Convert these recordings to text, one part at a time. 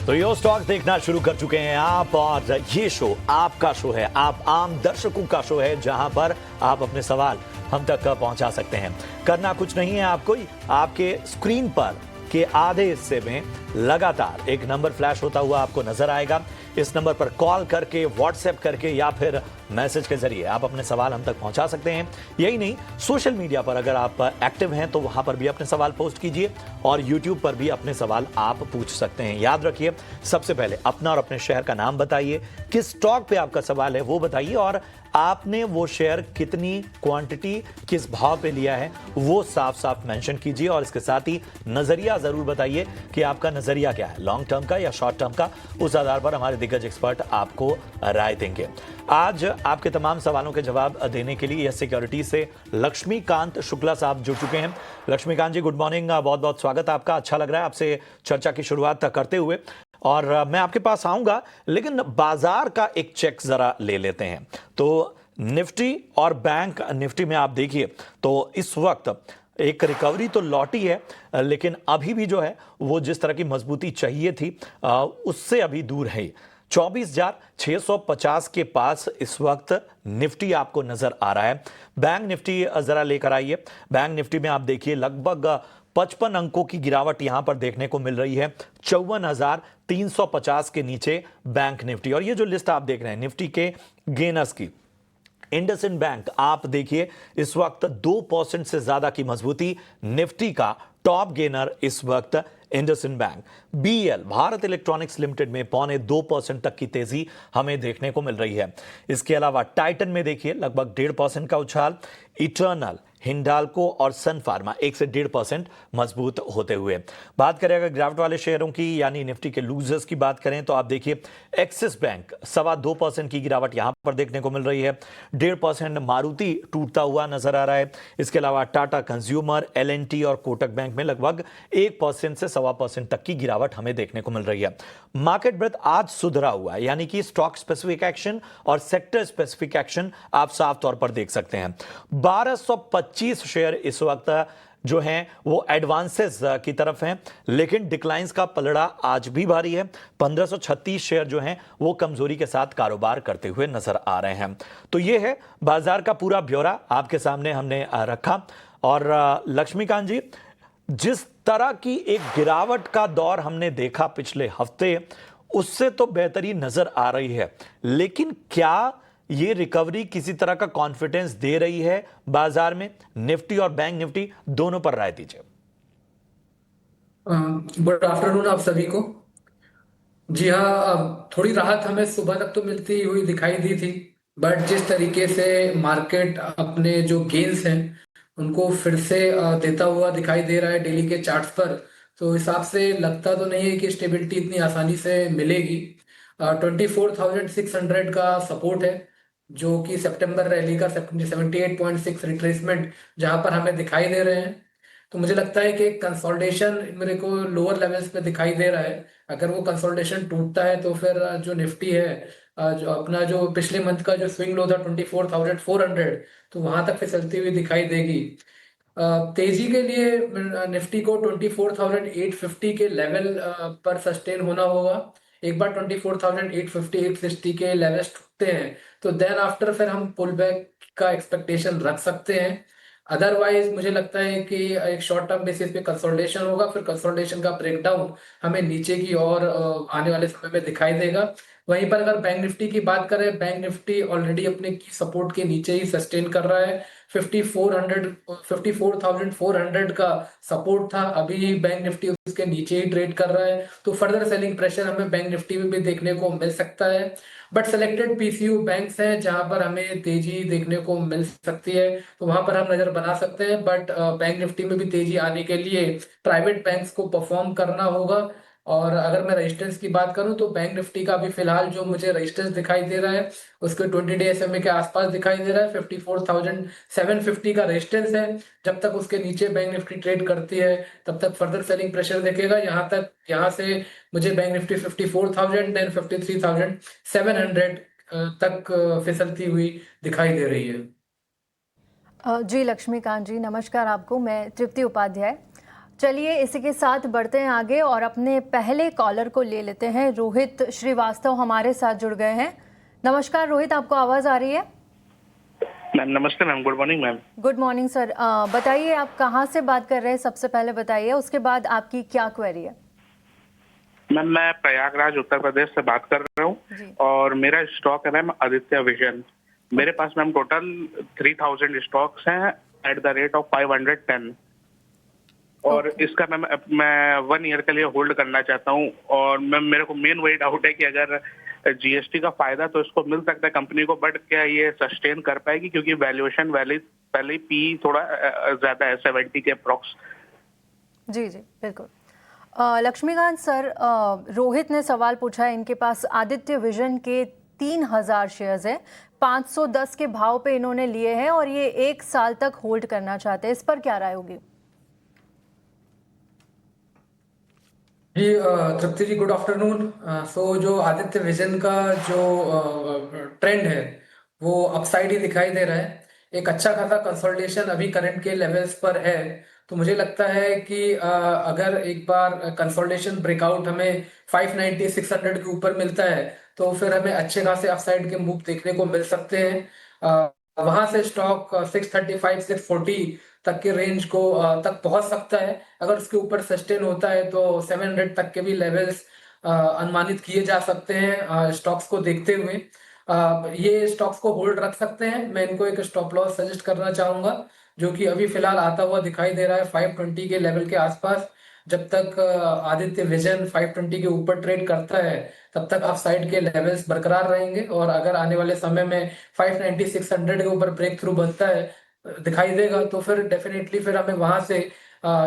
तो यो स्टॉक देखना शुरू कर चुके हैं आप, और ये शो आपका शो है, आप आम दर्शकों का शो है, जहां पर आप अपने सवाल हम तक पहुंचा सकते हैं। करना कुछ नहीं है आपको, आपके स्क्रीन पर के आधे हिस्से में लगातार एक नंबर फ्लैश होता हुआ आपको नजर आएगा। इस नंबर पर कॉल करके, व्हाट्सएप करके या फिर मैसेज के जरिए आप अपने सवाल हम तक पहुंचा सकते हैं। यही नहीं, सोशल मीडिया पर अगर आप एक्टिव हैं तो वहां पर भी अपने सवाल पोस्ट कीजिए, और यूट्यूब पर भी अपने सवाल आप पूछ सकते हैं। याद रखिए, सबसे पहले अपना और अपने शहर का नाम बताइए, किस स्टॉक पे आपका सवाल है वो बताइए, और आपने वो शेयर कितनी क्वांटिटी किस भाव पे लिया है वो साफ साफ मेंशन कीजिए, और इसके साथ ही नजरिया जरूर बताइए कि आपका नजरिया क्या है, लॉन्ग टर्म का या शॉर्ट टर्म का। उस आधार पर हमारे दिग्गज एक्सपर्ट आपको राय देंगे। आज आपके तमाम सवालों के जवाब देने के लिए यस सिक्योरिटी से लक्ष्मीकांत शुक्ला साहब जुड़ चुके हैं। लक्ष्मीकांत जी, गुड मॉर्निंग, बहुत बहुत स्वागत है आपका। अच्छा लग रहा है आपसे चर्चा की शुरुआत करते हुए, और मैं आपके पास आऊंगा, लेकिन बाजार का एक चेक जरा ले लेते हैं। तो निफ्टी और बैंक निफ्टी में आप देखिए तो इस वक्त एक रिकवरी तो लौटी है, लेकिन अभी भी जो है वो जिस तरह की मजबूती चाहिए थी उससे अभी दूर है। 24,650 के पास इस वक्त निफ्टी आपको नजर आ रहा है। बैंक निफ्टी जरा लेकर आइए। बैंक निफ्टी में आप देखिए लगभग 55 अंकों की गिरावट यहां पर देखने को मिल रही है। 54,350 के नीचे बैंक निफ्टी। और ये जो लिस्ट आप देख रहे हैं निफ्टी के गेनर्स की, इंडसइंड बैंक आप देखिए इस वक्त 2% से ज्यादा की मजबूती। निफ्टी का टॉप गेनर इस वक्त IndusInd bank. BEL Bharat electronics limited में 0.25% तक की तेजी हमें देखने को मिल रही है। इसके अलावा टाइटन में देखिए लगभग 1.5% का उछाल। इटर्नल, हिंडाल्को और सन फार्मा 1 से 1.5% मजबूत होते हुए। बात करें अगर गिरावट वाले शेयरों की, यानी निफ्टी के लूजर्स की बात करें, तो आप देखिए एक्सिस बैंक 2.25% की गिरावट यहां पर देखने को मिल रही है। 1.5% मारुति टूटता हुआ नजर आ रहा है। इसके अलावा टाटा कंज्यूमर, एल&टी और कोटक बैंक में लगभग 1% से 1.25% तक की गिरावट हमें देखने को मिल रही है। मार्केट ब्रेथ आज सुधरा हुआ है, यानी कि स्टॉक स्पेसिफिक एक्शन और सेक्टर स्पेसिफिक एक्शन आप साफ तौर पर देख सकते हैं। 1225 शेयर इस वक्त जो हैं वो एडवांसेस की तरफ हैं, लेकिन डिक्लाइंस का पलड़ा आज भी भारी है। 1536 शेयर जो हैं वो कमजोरी के साथ कारोबार करते हुए नजर आ रहे हैं। तो ये है बाजार का पूरा ब्यौरा आपके सामने हमने रखा। और लक्ष्मीकांत जी, जिस तरह की एक गिरावट का दौर हमने देखा पिछले हफ्ते, उससे तो बेहतरी नजर आ रही है, लेकिन क्या ये रिकवरी किसी तरह का कॉन्फिडेंस दे रही है बाजार में? निफ्टी और बैंक निफ्टी दोनों पर राय दीजिए। गुड आफ्टरनून आप सभी को। जी हाँ, थोड़ी राहत हमें सुबह तक तो मिलती हुई दिखाई दी थी, बट जिस तरीके से मार्केट अपने जो गेन्स हैं उनको फिर से देता हुआ दिखाई दे रहा है डेली के चार्ट्स पर, तो हिसाब से लगता तो नहीं है कि स्टेबिलिटी इतनी आसानी से मिलेगी। 24,600 का सपोर्ट है, जो कि सितंबर रैली का 78.6 रिट्रेसमेंट जहां पर हमें दिखाई दे रहे हैं। तो मुझे लगता है कि कंसोलिडेशन मेरे को लोअर लेवल्स पे दिखाई दे रहा है। अगर वो कंसोलिडेशन टूटता है तो फिर जो निफ्टी है, जो अपना जो पिछले मंथ का जो स्विंग लो था 24,400, तो वहां तक फिसलती हुई दिखाई देगी। तेजी के लिए निफ्टी को 24,850 के लेवल पर सस्टेन होना होगा। एक बार 24,850 860 के लेवल्स टूटते हैं तो देन आफ्टर फिर हम पुल बैक का एक्सपेक्टेशन रख सकते हैं। अदरवाइज मुझे लगता है कि एक शॉर्ट टर्म बेसिस पे कंसोलिडेशन होगा, फिर कंसोलिडेशन का ब्रेकडाउन हमें नीचे की ओर आने वाले समय में दिखाई देगा। वहीं पर अगर बैंक निफ्टी की बात करें, बैंक निफ्टी ऑलरेडी अपने की सपोर्ट के नीचे ही सस्टेन कर रहा है। 54,400 का सपोर्ट था, अभी बैंक निफ्टी उसके नीचे ही ट्रेड कर रहा है, तो फर्दर सेलिंग प्रेशर हमें बैंक निफ्टी में भी देखने को मिल सकता है। बट सेलेक्टेड पीसीयू बैंक्स हैं जहां पर हमें तेजी देखने को मिल सकती है, तो वहां पर हम नजर बना सकते हैं। बट बैंक निफ्टी में भी तेजी आने के लिए प्राइवेट बैंक्स को परफॉर्म करना होगा। और अगर मैं रेजिस्टेंस की बात करूं तो बैंक निफ्टी का अभी फिलहाल जो मुझे रेजिस्टेंस दिखाई दे रहा है उसके 20 डे SMA के आसपास दिखाई दे रहा है। 54,750 का रेजिस्टेंस है। जब तक उसके नीचे बैंक निफ्टी ट्रेड करती है तब तक फर्दर सेलिंग प्रेशर देखेगा। यहाँ से मुझे बैंक निफ्टी 54,000 देन 53,700 तक फिसलती हुई दिखाई दे रही है। जी लक्ष्मीकांत जी, नमस्कार आपको। मैं तृप्ति उपाध्याय। चलिए इसी के साथ बढ़ते हैं आगे और अपने पहले कॉलर को ले लेते हैं। रोहित श्रीवास्तव हमारे साथ जुड़ गए हैं। नमस्कार रोहित, आपको आवाज आ रही है? मैम नमस्ते ma'am, good morning ma'am. Good morning sir. बताइए आप कहाँ से बात कर रहे हैं, सबसे पहले बताइए, उसके बाद आपकी क्या क्वेरी है? मैम मैं प्रयागराज उत्तर प्रदेश से बात कर रहा जी। हूँ और मेरा स्टॉक है मैम आदित्य विजन। मेरे पास मैम टोटल 3000 स्टॉक्स हैं एट द रेट ऑफ 510 और इसका मैम मैं 1 ईयर के लिए होल्ड करना चाहता हूँ। और मैम मेरे को मेन वही डाउट है कि अगर जीएसटी का फायदा तो इसको मिल सकता है कंपनी को, बट क्या ये सस्टेन कर पाएगी, क्योंकि वैल्यूएशन पहले पी थोड़ा ज्यादा है 70 के अप्रॉक्स। जी जी बिल्कुल। लक्ष्मीकांत सर, रोहित ने सवाल पूछा है, इनके पास आदित्य विजन के 3000 शेयर्स हैं, 510 के भाव पे इन्होंने लिए हैं और ये 1 साल तक होल्ड करना चाहते हैं, इस पर क्या राय होगी? जी तृप्ति जी, गुड आफ्टरनून। सो जो आदित्य विजन का जो ट्रेंड है वो अपसाइड ही दिखाई दे रहा है। एक अच्छा खासा कंसोलिडेशन अभी करंट के लेवल्स पर है। तो मुझे लगता है कि अगर एक बार कंसोलिडेशन ब्रेकआउट हमें 590 600 के ऊपर मिलता है तो फिर हमें अच्छे खासे अपसाइड के मूव देखने को मिल सकते हैं। वहां से स्टॉक 635 640 तक के रेंज को तक पहुंच सकता है। अगर उसके ऊपर सस्टेन होता है तो 700 तक के भी लेवल्स अनुमानित किए जा सकते हैं स्टॉक्स को देखते हुए। ये स्टॉक्स को होल्ड रख सकते हैं। मैं इनको एक स्टॉप लॉस सजेस्ट करना चाहूंगा जो कि अभी फिलहाल आता हुआ दिखाई दे रहा है 520 के लेवल के आसपास। जब तक आदित्य विजन 520 के ऊपर ट्रेड करता है तब तक अपसाइड के लेवल्स बरकरार रहेंगे, और अगर आने वाले समय में 590 600 के ऊपर ब्रेक थ्रू बनता है दिखाई देगा तो फिर डेफिनेटली फिर हमें वहां से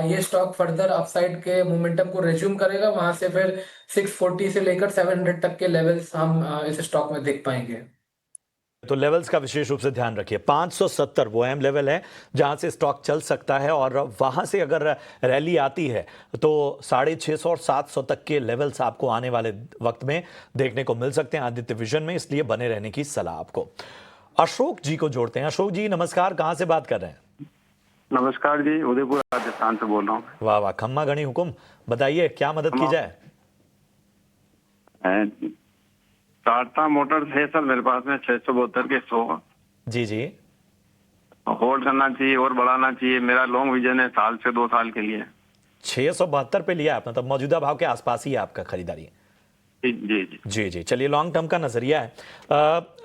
ये स्टॉक फर्दर अपसाइड के मोमेंटम को रिज्यूम करेगा। वहां से फिर 640 से लेकर 700 तक के लेवल्स हम इस स्टॉक में देख पाएंगे। तो लेवल्स का विशेष रूप से ध्यान रखिए। 570 वो अहम लेवल है जहां से स्टॉक चल सकता है और वहां से अगर रैली आती है तो 650 और 700 तक के लेवल्स आपको आने वाले वक्त में देखने को मिल सकते हैं आदित्य विजन में, इसलिए बने रहने की सलाह आपको। अशोक जी को जोड़ते हैं। अशोक जी नमस्कार, कहां से बात कर रहे हैं? नमस्कार जी, उदयपुर राजस्थान से बोल रहा हूँ। वाह वाह, खम्मा गणी हुकुम, बताइए क्या मदद की जाए? टाटा मोटर्स है सर मेरे पास में 672 के 100 जी जी। होल्ड करना चाहिए और बढ़ाना चाहिए। मेरा लॉन्ग विजन है साल से 2 साल के लिए। 672 पे लिया आपने, मतलब मौजूदा भाव के आसपास ही है आपका खरीदारी। जी जी जी जी जी, चलिए लॉन्ग टर्म का नजरिया है।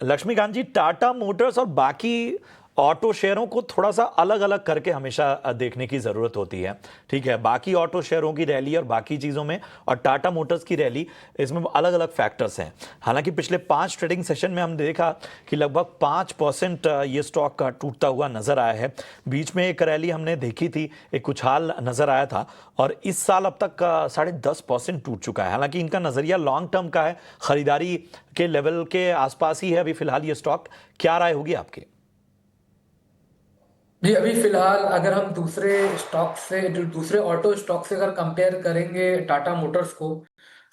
लक्ष्मीकांत जी, टाटा मोटर्स और बाकी ऑटो शेयरों को थोड़ा सा अलग अलग करके हमेशा देखने की जरूरत होती है। ठीक है, बाकी ऑटो शेयरों की रैली और बाकी चीजों में और टाटा मोटर्स की रैली, इसमें अलग अलग फैक्टर्स हैं। हालांकि पिछले 5 ट्रेडिंग सेशन में हमने देखा कि लगभग 5% ये स्टॉक का टूटता हुआ नजर आया है। बीच में एक रैली हमने देखी थी, एक उछाल नजर आया था, और इस साल अब तक 10.5% टूट चुका है। हालांकि इनका नजरिया लॉन्ग टर्म का है, खरीदारी के लेवल के आसपास ही है अभी फिलहाल ये स्टॉक। क्या राय होगी आपकी? जी, अभी फिलहाल अगर हम दूसरे स्टॉक से, जो दूसरे ऑटो स्टॉक से अगर कंपेयर करेंगे टाटा मोटर्स को,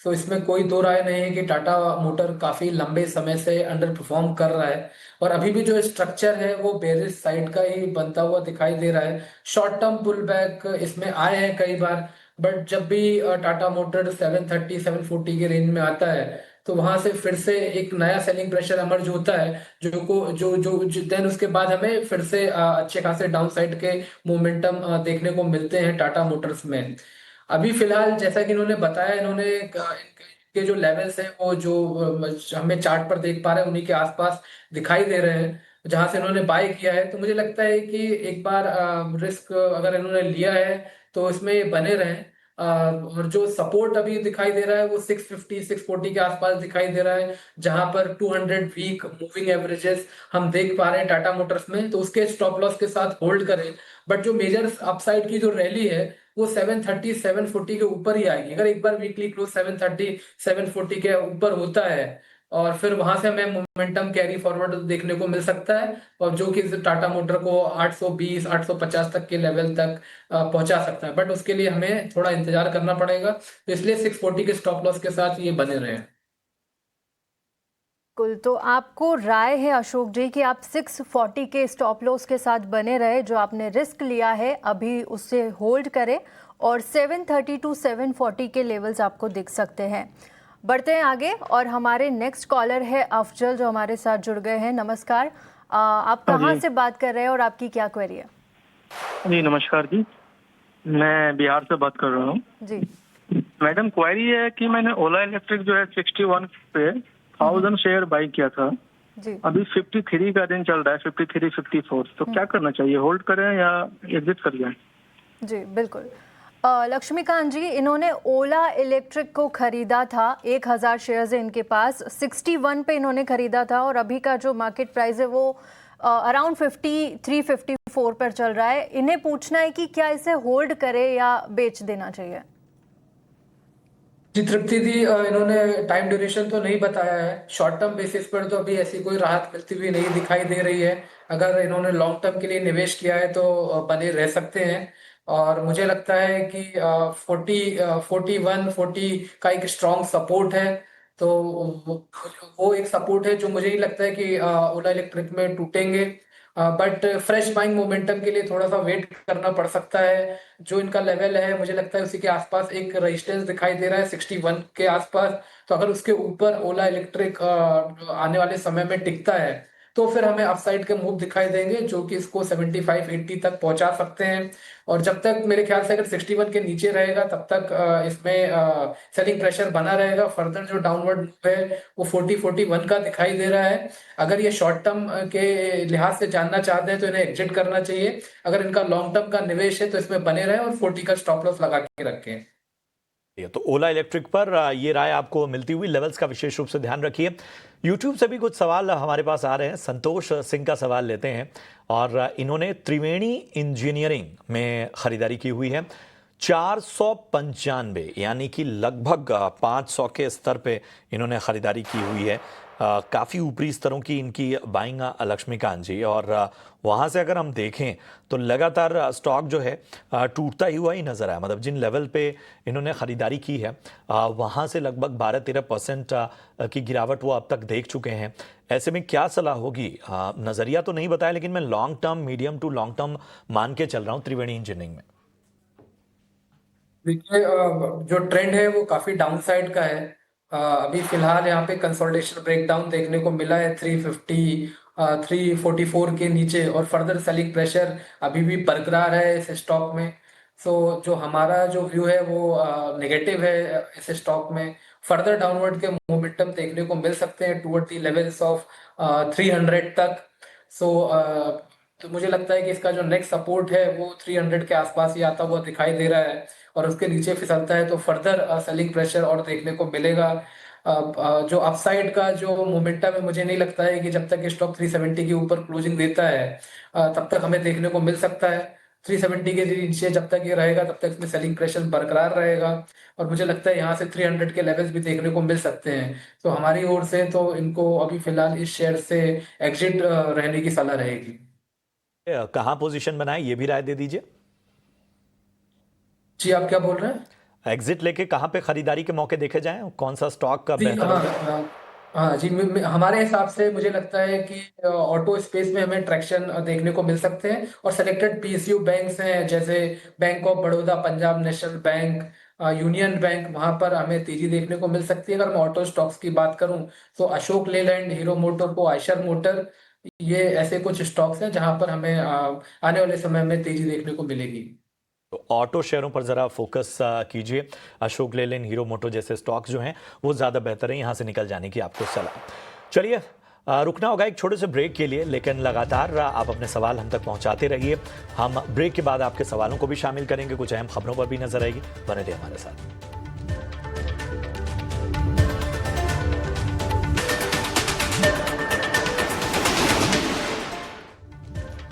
तो इसमें कोई दो राय नहीं है कि टाटा मोटर काफी लंबे समय से अंडर परफॉर्म कर रहा है। और अभी भी जो स्ट्रक्चर है वो बेरिश साइड का ही बनता हुआ दिखाई दे रहा है। शॉर्ट टर्म पुल बैक इसमें आए हैं कई बार, बट जब भी टाटा मोटर 730 740 के रेंज में आता है तो वहां से फिर से एक नया सेलिंग प्रेशर एमर्ज होता है, जो देन उसके बाद हमें फिर से अच्छे खासे डाउन साइड के मोमेंटम देखने को मिलते हैं टाटा मोटर्स में। अभी फिलहाल जैसा कि इन्होंने बताया, इन्होंने के जो लेवल्स हैं वो जो हमें चार्ट पर देख पा रहे हैं उन्हीं के आसपास दिखाई दे रहे हैं जहां से इन्होंने बाय किया है। तो मुझे लगता है कि एक बार रिस्क अगर इन्होंने लिया है तो इसमें ये बने रहें। और जो सपोर्ट अभी दिखाई दे रहा है वो 650 640 के आसपास दिखाई दे रहा है, जहां पर 200 वीक मूविंग एवरेजेस हम देख पा रहे हैं टाटा मोटर्स में, तो उसके स्टॉप लॉस के साथ होल्ड करें। बट जो मेजर अपसाइड की जो रैली है वो 730 740 के ऊपर ही आएगी। अगर एक बार वीकली क्लोज 730 740 के ऊपर होता है और फिर वहां से हमें मोमेंटम कैरी फॉरवर्ड देखने को मिल सकता है, और जो कि टाटा मोटर को 820 850 तक के लेवल तक पहुंचा सकता है। बट उसके लिए हमें थोड़ा इंतजार करना पड़ेगा, तो इसलिए 640 के स्टॉप लॉस के साथ ये बने रहे। कुल तो आपको राय है अशोक जी कि आप 640 के स्टॉप लॉस के साथ बने रहे, जो आपने रिस्क लिया है अभी उससे होल्ड करें और 730 टू 740 के लेवल्स आपको दिख सकते हैं। बढ़ते हैं आगे और हमारे नेक्स्ट कॉलर है अफजल जो हमारे साथ जुड़ गए हैं। नमस्कार, आप कहाँ से बात कर रहे हैं और आपकी क्या क्वेरी है? जी नमस्कार जी, मैं बिहार से बात कर रहा हूँ। जी मैडम क्वेरी है कि मैंने ओला इलेक्ट्रिक जो है 61 पे 1000 शेयर बाई किया था। जी अभी 53 का दिन चल रहा है, 53, 54, तो क्या करना चाहिए, होल्ड करें या एग्जिट कर जाए? जी बिल्कुल। लक्ष्मीकांत जी, इन्होंने ओला इलेक्ट्रिक को खरीदा था, 1000 शेयर्स है इनके पास, 61 पे इन्होंने खरीदा था और अभी का जो मार्केट प्राइस है वो अराउंड 53-54 पर चल रहा है। इन्हें पूछना है कि क्या इसे होल्ड करे या बेच देना चाहिए? जी तृप्ति दी, इन्होंने टाइम ड्यूरेशन तो नहीं बताया है। शॉर्ट टर्म बेसिस पर तो अभी ऐसी कोई राहत मिलती हुई नहीं दिखाई दे रही है। अगर इन्होंने लॉन्ग टर्म के लिए निवेश किया है तो बने रह सकते हैं। और मुझे लगता है कि 41-40 का एक स्ट्रॉन्ग सपोर्ट है। तो वो एक सपोर्ट है जो मुझे नहीं लगता है कि ओला इलेक्ट्रिक में टूटेंगे। बट फ्रेश बाइंग मोमेंटम के लिए थोड़ा सा वेट करना पड़ सकता है। जो इनका लेवल है मुझे लगता है उसी के आसपास एक रेजिस्टेंस दिखाई दे रहा है 61 के आसपास। तो अगर उसके ऊपर ओला इलेक्ट्रिक आने वाले समय में टिकता है तो फिर हमें अपसाइड के मूव दिखाई देंगे जो कि इसको 75-80 तक पहुंचा सकते हैं। और जब तक मेरे ख्याल से अगर 61 के नीचे रहेगा तब तक इसमें सेलिंग प्रेशर बना रहेगा। फर्दर जो डाउनवर्ड मूव है वो 40-41 का दिखाई दे रहा है। अगर ये शॉर्ट टर्म के लिहाज से जानना चाहते हैं तो इन्हें एग्जिट करना चाहिए। अगर इनका लॉन्ग टर्म का निवेश है तो इसमें बने रहें और 40 का स्टॉप लॉस लगा के रखें। तो ओला इलेक्ट्रिक पर ये राय आपको मिलती हुई, लेवल्स का विशेष रूप से ध्यान रखिए। यूट्यूब से भी कुछ सवाल हमारे पास आ रहे हैं। संतोष सिंह का सवाल लेते हैं और इन्होंने त्रिवेणी इंजीनियरिंग में खरीदारी की हुई है 495, यानी कि लगभग 500 के स्तर पे इन्होंने खरीदारी की हुई है। काफ़ी ऊपरी स्तरों की इनकी बाइंग लक्ष्मीकांत जी, और वहाँ से अगर हम देखें तो लगातार स्टॉक जो है टूटता ही हुआ ही नज़र आया। मतलब जिन लेवल पे इन्होंने ख़रीदारी की है वहाँ से लगभग 12-13% की गिरावट वो अब तक देख चुके हैं। ऐसे में क्या सलाह होगी? नज़रिया तो नहीं बताया, लेकिन मैं long term, medium to long term मान के चल रहा हूँ त्रिवेणी इंजीनियरिंग में। देखिए, जो ट्रेंड है वो काफी डाउन साइड का है। अभी फिलहाल यहाँ पे कंसोलिडेशन ब्रेकडाउन देखने को मिला है 350 344 के नीचे, और फर्दर सेलिंग प्रेशर अभी भी बरकरार है इस स्टॉक में। सो जो हमारा जो व्यू है वो नेगेटिव है इस स्टॉक में। फर्दर डाउनवर्ड के मोमेंटम देखने को मिल सकते हैं टुवर्ड द लेवल्स ऑफ 300 तक। सो तो मुझे लगता है कि इसका जो नेक्स्ट सपोर्ट है वो 300 के आसपास ही आता हुआ दिखाई दे रहा है। और उसके नीचे फिसलता है तो फर्दर सेलिंग प्रेशर और देखने को मिलेगा। जो अपसाइड का जो मोमेंटम है मुझे नहीं लगता है कि जब तक ये स्टॉक 370 के ऊपर क्लोजिंग देता है तब तक हमें देखने को मिल सकता है। 370 के नीचे जब तक ये रहेगा तब तक इसमें सेलिंग प्रेशर बरकरार रहेगा। और मुझे लगता है यहाँ से 300 के लेवल्स भी देखने को मिल सकते हैं। तो हमारी ओर से तो इनको अभी फिलहाल इस शेयर से एग्जिट रहने की सलाह रहेगी। कहाँ पोजीशन बनाए ये भी राय दे दीजिए। जी, आप क्या बोल रहे हैं? एग्जिट लेके कहाँ पे खरीदारी के मौके देखे जाएं, कौन सा स्टॉक का जी बेहतर हाँ होगा? हाँ हाँ जी, हमारे हिसाब से मुझे लगता है कि ऑटो स्पेस में हमें ट्रैक्शन देखने को मिल सकते हैं। और सेलेक्टेड पीएसयू बैंक्स हैं जैसे bank of Baroda, Punjab national bank, union bank, वहां पर हमें तेजी देखने को मिल सकती है। अगर मैं ऑटो स्टॉक्स की बात करूं तो अशोक लेलैंड, हीरो मोटोको, आयशर मोटर, ये ऐसे कुछ स्टॉक्स हैं जहां पर हमें आने वाले समय में तेजी देखने को मिलेगी। तो ऑटो शेयरों पर ज़रा फोकस कीजिए। अशोक लेलैंड, हीरो मोटो जैसे स्टॉक्स जो हैं वो ज़्यादा बेहतर है, यहाँ से निकल जाने की आपको सलाह। चलिए, रुकना होगा एक छोटे से ब्रेक के लिए, लेकिन लगातार आप अपने सवाल हम तक पहुँचाते रहिए। हम ब्रेक के बाद आपके सवालों को भी शामिल करेंगे, कुछ अहम खबरों पर भी नजर आएगी। बने रहिए हमारे साथ।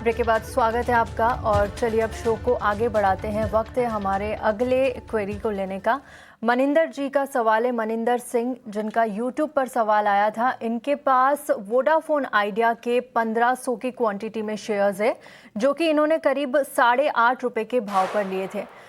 ब्रेक के बाद स्वागत है आपका। और चलिए अब शो को आगे बढ़ाते हैं। वक्त है हमारे अगले क्वेरी को लेने का। मनिंदर जी का सवाल है, मनिंदर सिंह, जिनका यूट्यूब पर सवाल आया था। इनके पास वोडाफोन आइडिया के 1500 की क्वांटिटी में शेयर्स है जो कि इन्होंने करीब 8.5 रुपये के भाव पर लिए थे।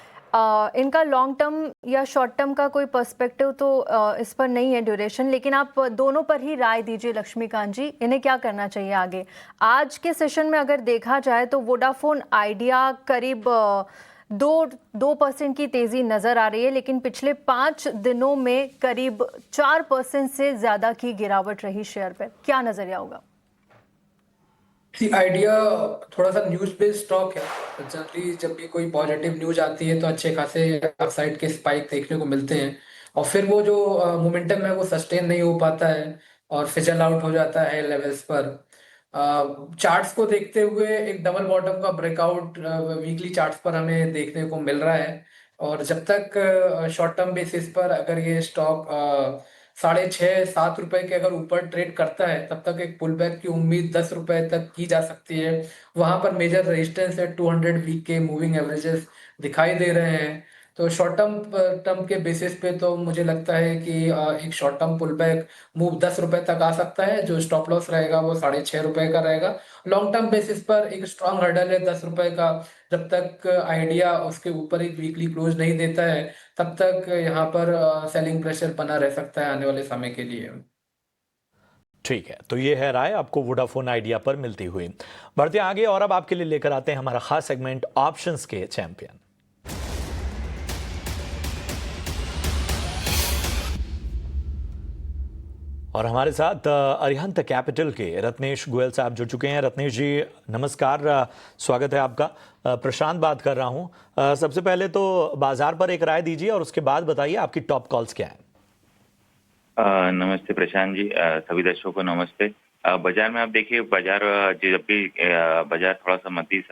इनका लॉन्ग टर्म या शॉर्ट टर्म का कोई पर्सपेक्टिव तो इस पर नहीं है ड्यूरेशन, लेकिन आप दोनों पर ही राय दीजिए लक्ष्मीकांत जी, इन्हें क्या करना चाहिए आगे? आज के सेशन में अगर देखा जाए तो वोडाफोन आइडिया करीब 2% की तेजी नजर आ रही है, लेकिन पिछले 5 दिनों में करीब 4% से ज्यादा की गिरावट रही शेयर पे। क्या नजरिया होगा? आइडिया थोड़ा सा न्यूज बेस्ड स्टॉक है। जनरली जब भी कोई पॉजिटिव न्यूज आती है तो अच्छे खासे अपसाइड के स्पाइक देखने को मिलते हैं, और फिर वो जो मोमेंटम है वो सस्टेन नहीं हो पाता है और फिजल आउट हो जाता है लेवल्स पर। चार्ट्स को देखते हुए एक डबल बॉटम का ब्रेकआउट वीकली चार्ट्स पर हमें देखने को मिल रहा है, और जब तक शॉर्ट टर्म बेसिस पर अगर ये स्टॉक 6.5-7 रुपए के अगर ऊपर ट्रेड करता है तब तक एक पुल बैक की उम्मीद 10 रुपए तक की जा सकती है। वहां पर मेजर रेजिस्टेंस है 200 वीक के मूविंग एवरेजेस दिखाई दे रहे हैं। तो शॉर्ट टर्म के बेसिस पे तो मुझे लगता है कि एक short term pull back move 10 रुपए तक आ सकता है। जो स्टॉप लॉस रहेगा वो 6.5 रुपए का रहेगा। लॉन्ग टर्म बेसिस पर एक स्ट्रांग हर्डल है 10 रुपए का। जब तक आइडिया उसके ऊपर एक वीकली क्लोज नहीं देता है तब तक यहाँ पर सेलिंग प्रेशर बना रह सकता है आने वाले समय के लिए। ठीक है, तो ये है राय आपको वोडाफोन आइडिया पर मिलती हुई। बढ़ते आगे और अब आपके लिए लेकर आते हैं हमारा खास सेगमेंट ऑप्शंस के चैंपियन। और हमारे साथ अरिहंत कैपिटल के रत्नेश गोयल साहब जुड़ चुके हैं। रत्नेश जी नमस्कार, स्वागत है आपका। प्रशांत बात कर रहा हूं। सबसे पहले तो बाजार पर एक राय दीजिए और उसके बाद बताइए आपकी टॉप कॉल्स क्या है। नमस्ते प्रशांत जी, सभी दर्शकों को नमस्ते। बाजार में आप देखिए, बाजार जब भी बाजार थोड़ा सा मध्य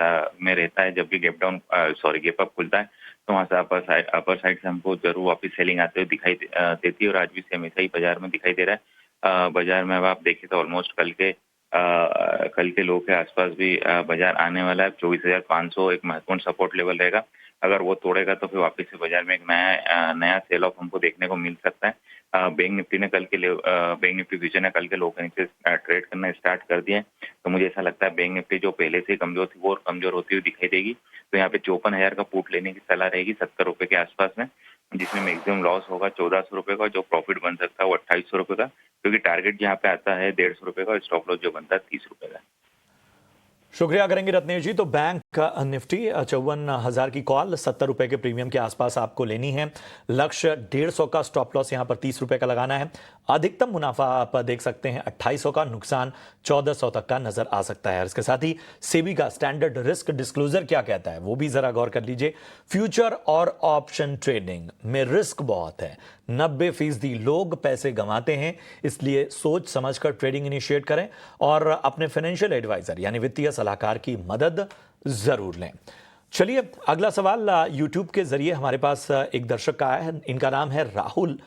में रहता है, जब भी गैप अप खुलता है तो वहाँ से अपर साइड से हमको जरूर वापस सेलिंग आते हुए दिखाई देती है, और आज भी सेम ऐसा ही बाजार में दिखाई दे रहा है। बाजार में अब आप देखें तो ऑलमोस्ट कल के लो के आसपास भी बाजार आने वाला है। 24,500 एक महत्वपूर्ण सपोर्ट लेवल रहेगा। अगर वो तोड़ेगा तो फिर वापस से बाजार में एक नया सेल ऑफ हमको देखने को मिल सकता है। बैंक निफ्टी फ्यूचर ने कल के लो के नीचे ट्रेड करना स्टार्ट कर दिए, तो मुझे ऐसा लगता है बैंक निफ्टी जो पहले से कमजोर थी वो और कमजोर होती हुई दिखाई देगी। तो यहाँ पे 54,000 का पुट लेने की सलाह रहेगी 70 रुपए के आसपास में, जिसमें मैक्सिमम लॉस होगा 1400 रुपए का। जो प्रॉफिट बन सकता है वो 2800 रुपए का, क्योंकि टारगेट यहाँ पे आता है 150 रुपए का, और स्टॉप लॉस जो बनता है 30 रुपए का। शुक्रिया करेंगे रत्नेश जी। तो बैंक निफ्टी 54,000 की कॉल 70 रुपए के प्रीमियम के आसपास आपको लेनी है। लक्ष्य 150 का, स्टॉप लॉस यहां पर 30 रुपए का लगाना है। अधिकतम मुनाफा आप देख सकते हैं 2800 का, नुकसान 1400 तक का नजर आ सकता है। इसके साथ ही सेबी का स्टैंडर्ड रिस्क डिस्क्लोजर क्या कहता है वो भी जरा गौर कर लीजिए। फ्यूचर और ऑप्शन ट्रेडिंग में रिस्क बहुत है, 90% लोग पैसे गंवाते हैं, इसलिए सोच समझकर ट्रेडिंग इनिशिएट करें और अपने फाइनेंशियल एडवाइजर यानी वित्तीय सलाहकार की मदद जरूर लें। चलिए अगला सवाल यूट्यूब के जरिए हमारे पास एक दर्शक का आया है। इनका नाम है राहुल।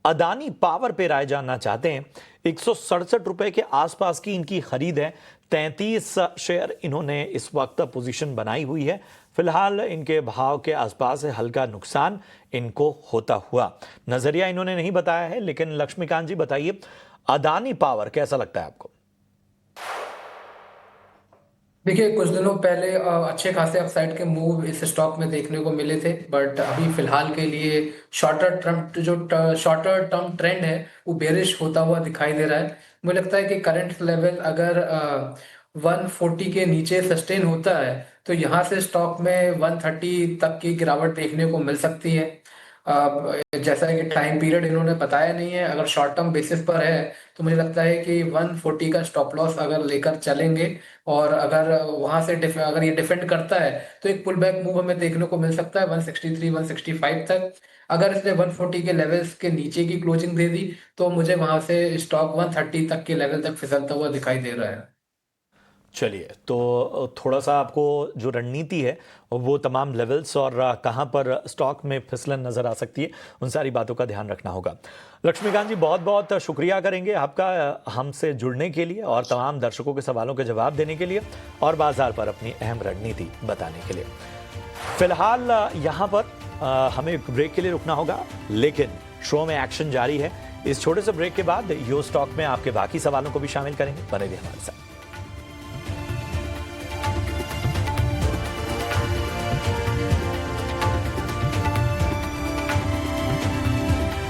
अदानी पावर पे राय जानना चाहते हैं। 167 रुपए के आसपास की इनकी खरीद है। 33 शेयर इन्होंने इस वक्त पोजीशन बनाई हुई है। फिलहाल इनके भाव के आसपास है, हल्का नुकसान इनको होता हुआ। नजरिया इन्होंने नहीं बताया है, लेकिन लक्ष्मीकांत जी बताइए अदानी पावर कैसा लगता है आपको? देखिए, कुछ दिनों पहले अच्छे खासे अपसाइड के मूव इस स्टॉक में देखने को मिले थे, बट अभी फिलहाल के लिए शॉर्टर टर्म ट्रेंड है वो बेरिश होता हुआ दिखाई दे रहा है। मुझे लगता है कि करंट लेवल अगर 140 के नीचे सस्टेन होता है तो यहाँ से स्टॉक में 130 तक की गिरावट देखने को मिल सकती है। जैसा कि टाइम पीरियड इन्होंने बताया नहीं है, अगर शॉर्ट टर्म बेसिस पर है तो मुझे लगता है कि 140 का स्टॉप लॉस अगर लेकर चलेंगे और अगर वहां से अगर ये डिफेंड करता है तो एक पुल बैक मूव हमें देखने को मिल सकता है 163 165 तक। अगर इसने 140 के लेवल्स के नीचे की क्लोजिंग दे दी तो मुझे वहां से स्टॉक 130 तक के लेवल तक फिसलता हुआ दिखाई दे रहा है। चलिए, तो थोड़ा सा आपको जो रणनीति है वो तमाम लेवल्स और कहां पर स्टॉक में फिसलन नजर आ सकती है उन सारी बातों का ध्यान रखना होगा। लक्ष्मीकांत जी बहुत बहुत शुक्रिया करेंगे आपका हमसे जुड़ने के लिए और तमाम दर्शकों के सवालों के जवाब देने के लिए और बाजार पर अपनी अहम रणनीति बताने के लिए। फिलहाल यहाँ पर हमें ब्रेक के लिए रुकना होगा, लेकिन शो में एक्शन जारी है। इस छोटे से ब्रेक के बाद यो स्टॉक में आपके बाकी सवालों को भी शामिल करेंगे। बने रहिए हमारे साथ।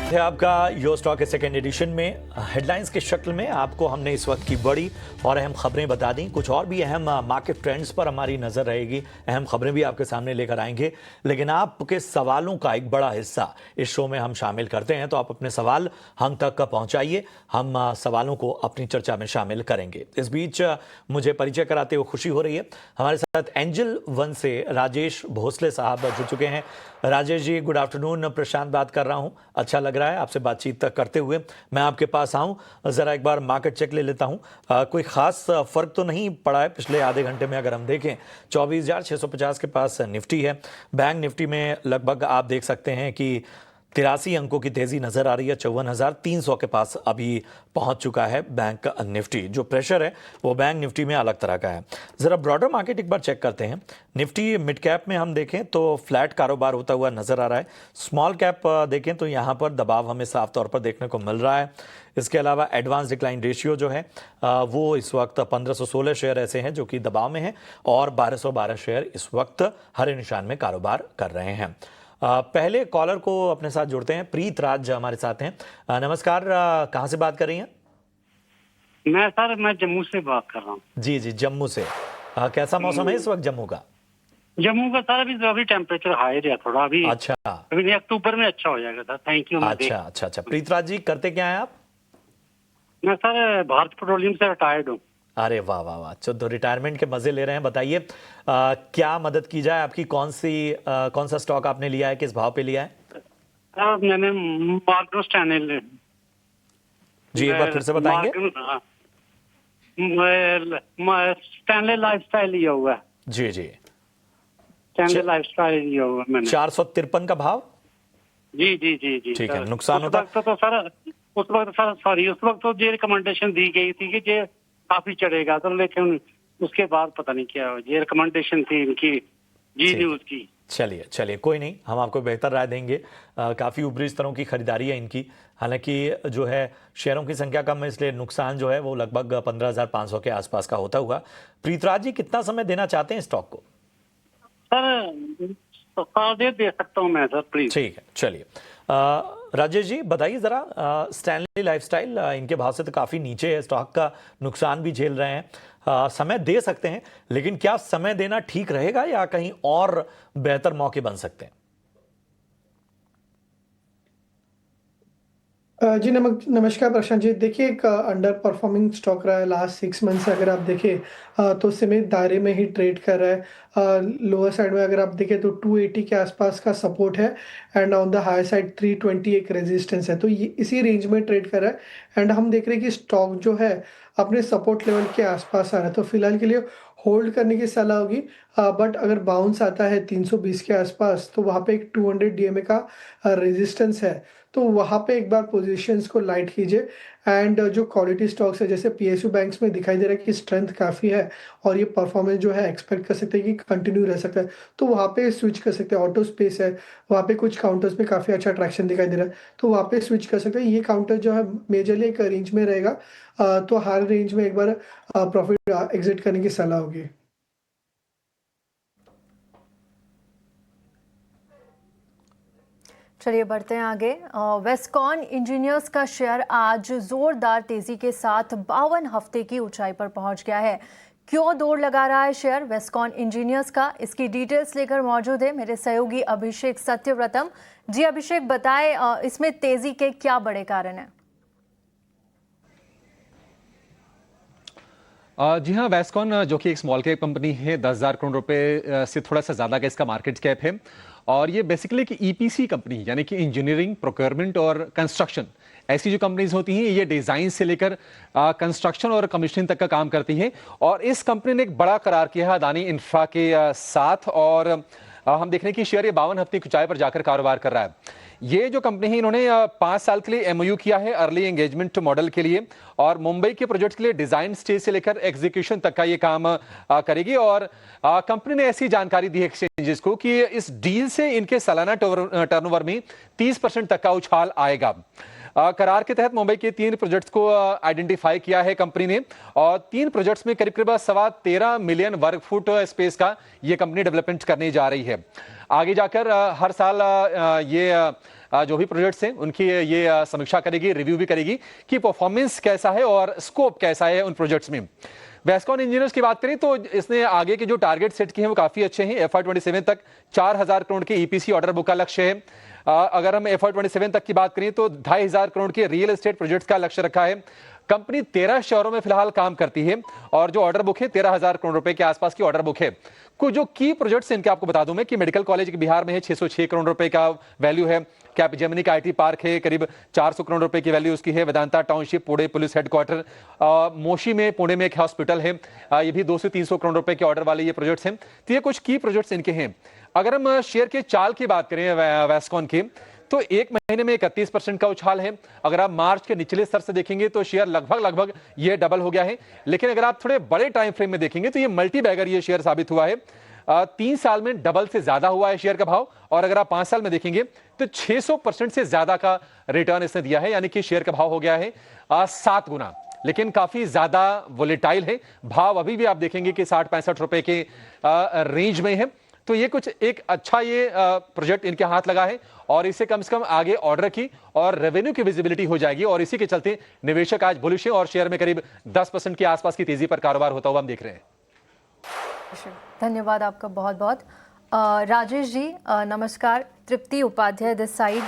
है आपका यो स्टॉक के सेकेंड एडिशन में हेडलाइंस की शक्ल में आपको हमने इस वक्त की बड़ी और अहम खबरें बता दी। कुछ और भी अहम मार्केट ट्रेंड्स पर हमारी नजर रहेगी, अहम खबरें भी आपके सामने लेकर आएंगे। लेकिन आपके सवालों का एक बड़ा हिस्सा इस शो में हम शामिल करते हैं, तो आप अपने सवाल हम तक पहुंचाइए, हम सवालों को अपनी चर्चा में शामिल करेंगे। इस बीच मुझे परिचय कराते हुए खुशी हो रही है, हमारे साथ एंजल वन से राजेश भोसले साहब जुड़ चुके हैं। राजेश जी गुड आफ्टरनून, प्रशांत बात कर रहा हूं, अच्छा लग रहा है आपसे बातचीत करते हुए। मैं आपके पास आऊं, जरा एक बार मार्केट चेक ले लेता हूं। कोई खास फर्क तो नहीं पड़ा है पिछले आधे घंटे में। अगर हम देखें 24,650 के पास निफ्टी है। बैंक निफ्टी में लगभग आप देख सकते हैं कि 83 अंकों की तेजी नजर आ रही है। 54,300 के पास अभी पहुंच चुका है बैंक निफ्टी। जो प्रेशर है वो बैंक निफ्टी में अलग तरह का है। जरा ब्रॉडर मार्केट एक बार चेक करते हैं। निफ्टी मिड कैप में हम देखें तो फ्लैट कारोबार होता हुआ नजर आ रहा है। स्मॉल कैप देखें तो यहां पर दबाव हमें साफ तौर पर देखने को मिल रहा है। इसके अलावा एडवांस डिक्लाइन रेशियो जो है वो इस वक्त 1516 शेयर ऐसे हैं जो कि दबाव में हैं और 1212 शेयर इस वक्त हरे निशान में कारोबार कर रहे हैं। पहले कॉलर को अपने साथ जोड़ते हैं। प्रीत राज हमारे साथ हैं। नमस्कार, कहां से बात कर रही हैं? मैं जम्मू से बात कर रहा हूँ। जी जी, जम्मू से। कैसा मौसम है इस वक्त जम्मू का? जम्मू का सर अभी टेम्परेचर हाई रहा थोड़ा अभी। अच्छा, अभी अक्टूबर में अच्छा हो जाएगा सर। Thank you. अच्छा। प्रीत राज जी करते क्या है आप? मैं सर भारत पेट्रोलियम से रिटायर्ड हूँ। अरे वाह वाह वाह, तो रिटायरमेंट के मजे ले रहे हैं। बताइए क्या मदद की जाए आपकी? कौन सा स्टॉक आपने लिया है, किस भाव पे लिया है? मैंने मॉर्गन स्टैनले। जी एक बार फिर से बताएंगे। स्टैनले लाइफस्टाइल लिया हुआ है। जी जी, स्टैनले लाइफस्टाइल लिया हुआ है मैंने। 453 का भाव। जी जी जी जी ठीक है, नुकसान होता उस वक्त तो ये रिकमेंडेशन दी गई थी कि ये काफी चढ़ेगा, तो लेकिन उसके बाद पता नहीं क्या हो। ये रिकमेंडेशन थी इनकी जी न्यूज की। चलिए कोई नहीं, हम आपको बेहतर राय देंगे। काफ़ी ऊपरी स्तरों की खरीदारी है इनकी। हालांकि जो है शेयरों की संख्या कम है, इसलिए नुकसान जो है वो लगभग 15,500 के आसपास का होता हुआ। प्रीतराज जी कितना समय देना चाहते हैं स्टॉक को? सर दे सकता हूँ मैं सर, प्लीज। ठीक है, चलिए राजेश जी बताइए जरा। स्टैनली लाइफस्टाइल इनके भाव से तो काफ़ी नीचे है, स्टॉक का नुकसान भी झेल रहे हैं। समय दे सकते हैं, लेकिन क्या समय देना ठीक रहेगा या कहीं और बेहतर मौके बन सकते हैं? जी नमस्कार प्रशांत जी। देखिए एक अंडर परफॉर्मिंग स्टॉक रहा है लास्ट 6 मंथ से। अगर आप देखें तो सीमित दायरे में ही ट्रेड कर रहा है। लोअर साइड में अगर आप देखें तो 280 के आसपास का सपोर्ट है and on the high side 320 एक रेजिस्टेंस है। तो ये इसी रेंज में ट्रेड कर रहा है एंड हम देख रहे हैं कि स्टॉक जो है अपने सपोर्ट लेवल के आसपास आ रहा है। तो फिलहाल के लिए होल्ड करने की सलाह होगी। बट अगर बाउंस आता है 320 के आसपास तो वहाँ पे एक 200 DMA का रेजिस्टेंस है, तो वहाँ पे एक बार पोजीशंस को लाइट कीजिए। एंड जो क्वालिटी स्टॉक्स है जैसे PSU बैंक्स में दिखाई दे रहा है कि स्ट्रेंथ काफ़ी है और ये परफॉर्मेंस जो है एक्सपेक्ट कर सकते हैं कि कंटिन्यू रह सकता है, तो वहाँ पे स्विच कर सकते हैं। ऑटो स्पेस है, वहाँ पे कुछ काउंटर्स में काफ़ी अच्छा ट्रैक्शन दिखाई दे रहा है, तो वहाँ पे स्विच कर सकते हैं। ये काउंटर जो है मेजरली एक रेंज में रहेगा, तो हर रेंज में एक बार प्रॉफिट एग्जिट करने की सलाह होगी। चलिए बढ़ते हैं आगे। वेस्कॉन इंजीनियर्स का शेयर आज जोरदार तेजी के साथ 52 हफ्ते की ऊंचाई पर पहुंच गया है। क्यों दौड़ लगा रहा है शेयर वेस्कॉन इंजीनियर्स का, इसकी डिटेल्स लेकर मौजूद है मेरे सहयोगी अभिषेक सत्यव्रतम। जी अभिषेक बताएं, इसमें तेजी के क्या बड़े कारण हैं? जी हाँ, वेस्कॉन जो कि एक स्मॉल कैप कंपनी है, 10,000 करोड़ रुपए से थोड़ा सा ज्यादा का इसका मार्केट कैप है। और ये बेसिकली एक EPC कंपनी यानी कि इंजीनियरिंग, प्रोक्योरमेंट और कंस्ट्रक्शन, ऐसी जो कंपनीज होती हैं ये डिजाइन से लेकर कंस्ट्रक्शन और कमीशनिंग तक का काम करती हैं। और इस कंपनी ने एक बड़ा करार किया है अदानी इंफ्रा के साथ, और हम देख रहे हैं कि शेयर ये 52 हफ्ते की ऊंचाई पर जाकर कारोबार कर रहा है। ये जो कंपनी है इन्होंने 5 साल के लिए MOU किया है अर्ली एंगेजमेंट मॉडल के लिए, और मुंबई के प्रोजेक्ट के लिए डिजाइन स्टेज से लेकर एग्जीक्यूशन तक का ये काम करेगी। और कंपनी ने ऐसी जानकारी दी है एक्सचेंजेस को कि इस डील से इनके सालाना टर्नओवर में 30% तक का उछाल आएगा। करार के तहत मुंबई के 3 प्रोजेक्ट्स को आइडेंटिफाई किया है कंपनी ने, और 3 प्रोजेक्ट्स में करीब करीब 13.25 मिलियन वर्ग फुट स्पेस का ये कंपनी डेवलपमेंट करने जा रही है। आगे जाकर हर साल ये जो भी प्रोजेक्ट्स हैं उनकी ये समीक्षा करेगी, रिव्यू भी करेगी कि परफॉर्मेंस कैसा है और स्कोप कैसा है उन प्रोजेक्ट्स में। वेस्कॉन इंजीनियर्स की बात करें तो इसने आगे के जो टारगेट सेट किए हैं वो काफी अच्छे हैं। FY27 तक 4000 करोड़ के EPC ऑर्डर बुक का लक्ष्य है। अगर हम FY27 तक की बात करें तो 2500 करोड़ के रियल एस्टेट प्रोजेक्ट्स का लक्ष्य रखा है। कंपनी 13 शहरों में फिलहाल काम करती है और जो ऑर्डर बुक है 13,000 करोड़ रुपए के आसपास की ऑर्डर बुक है। कुछ जो की प्रोजेक्ट्स इनके आपको बता दूं मैं कि मेडिकल कॉलेज बिहार में है, 606 करोड़ रुपए का वैल्यू है। कैपजेमिनी का IT पार्क है, करीब 400 करोड़ रुपए की वैल्यू उसकी है। Vedanta township Pune police headquarters, Moshi में पुणे में एक हॉस्पिटल है, ये भी 200 से 300 करोड़ रुपए के ऑर्डर वाले ये प्रोजेक्ट्स हैं। तो ये कुछ की प्रोजेक्ट्स इनके हैं। अगर हम शेयर के चाल की बात करें वेस्कॉन की, तो एक महीने में 31% का उछाल है। अगर आप मार्च के निचले स्तर से देखेंगे तो शेयर लगभग ये डबल हो गया है। लेकिन अगर आप थोड़े बड़े टाइम फ्रेम में देखेंगे तो ये मल्टी बैगर ये शेयर साबित हुआ है। 3 साल में डबल से ज्यादा हुआ है शेयर का भाव, और अगर आप 5 साल में देखेंगे तो 600% से ज्यादा का रिटर्न इसने दिया है, यानी कि शेयर का भाव हो गया है 7 गुना। लेकिन काफी ज्यादा वोलेटाइल है भाव, अभी भी आप देखेंगे कि 60-65 रुपए के रेंज में है। तो ये कुछ एक अच्छा ये प्रोजेक्ट इनके हाथ लगा है और इससे कम से कम आगे ऑर्डर की और रेवेन्यू की विजिबिलिटी हो जाएगी, और इसी के चलते निवेशक आज बुलिश है और शेयर में करीब 10% के आसपास की तेजी पर कारोबार होता हुआ हम देख रहे हैं। धन्यवाद आपका बहुत बहुत। राजेश जी नमस्कार। Tripti Upadhyay this side.